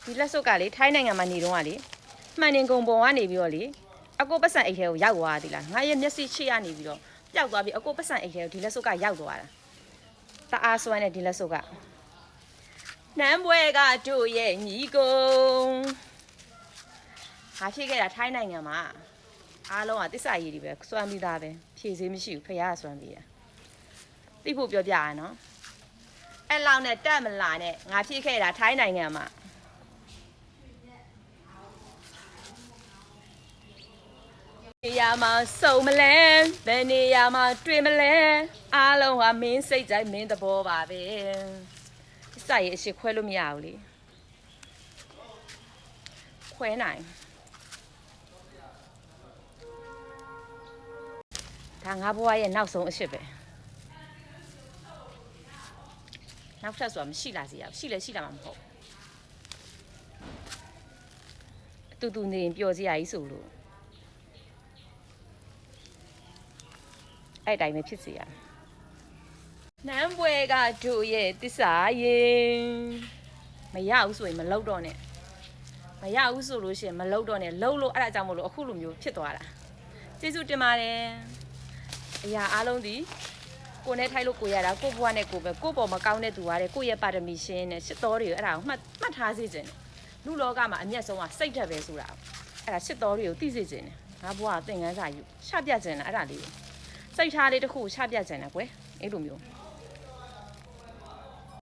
ဒီလက်စုပ်ကလေထိုင်းနိုင်ငံမှာနေတော့ကလေမှန်နေကုန်ပေါ်ကနေပြီးတော့လေအကိုပတ်စံအိတ်ထဲကိုရောက်သွားသေးလားငါရဲ့မျက်စိချစ်ရနေပြီးတော့ပျောက်သွားပြီးအကိုပတ်စံအိတ်ထဲကိုဒီလက်စုပ်ကရောက်သွားတာတအားစွမ်းတဲ့ဒီလက်စုပ်ကနန်းပွဲကတို့ရဲ့ညီကုန်းဟာဖြစ်ခဲ့တာထိုင်းနိုင်ငံမှာအားလုံးကတစ္ဆာရည်တွေပဲစွမ်းပြီးသားပဲဖြည့်စည်းမရှိဘူးဖရားစွမ်းပြီးတာသိဖို့ပြောပြရနော်အဲ့လောက်နဲ့တက်မလာနဲ့ငါဖြစ်ခဲ့တာထိုင်းနိုင်ငံမှာနေရာမှာစုံမလဲဘယ်နေရာမှာတွေ့မလဲအားလုံးဟာမင်းစိတ်ကြိုက်မင်းသဘောပါပဲစရည်အရှိခွဲလို့မရဘူးလေခွဲနိုင်ဒါငါဘွားရဲ့နောက်ဆုံးအရှိပဲနောက်ထပ်ဆိုတာမရှိလာစေရရှိလဲရှိလာမှာမဟုတ်အတူတူနေရင်ပျော်စရာကြီးဆိုလို့အဲ့တိုင်းပဲဖြစ်စေရနန်းပွဲကတို့ရဲ့တစ္ဆာရင်မရဘူးဆိုရင်မလောက်တော့နဲ့မရဘူးဆိုလို့ရှိရင်မလောက်တော့နဲ့လှုပ်လို့အဲ့ဒါကြောင့်မလို့အခုလိုမျိုးဖြစ်သွားတာကျေးဇူးတင်ပါတယ်အရာအားလုံးဒီကိုနဲ့ထိုက်လို့ကိုရတာကိုဘွားနဲ့ကိုပဲကိုပေါ်မကောင်းတဲ့သူရတယ်ကိုရဲ့ပါရမီရှင်နဲ့ရှစ်တော်တွေကိုအဲ့ဒါကိုမှတ်ထားစေခြင်းလူလောကမှာအမျက်ဆုံးကစိတ်ဓာတ်ပဲဆိုတာအဲ့ဒါရှစ်တော်တွေကိုသိစေခြင်းငါဘွားကသင်ခန်းစာယူချပြခြင်းလားအဲ့ဒါလေးစိတ်ထားလေးတစ်ခုချပြခြင်းလားကွယ်အဲ့လိုမျိုး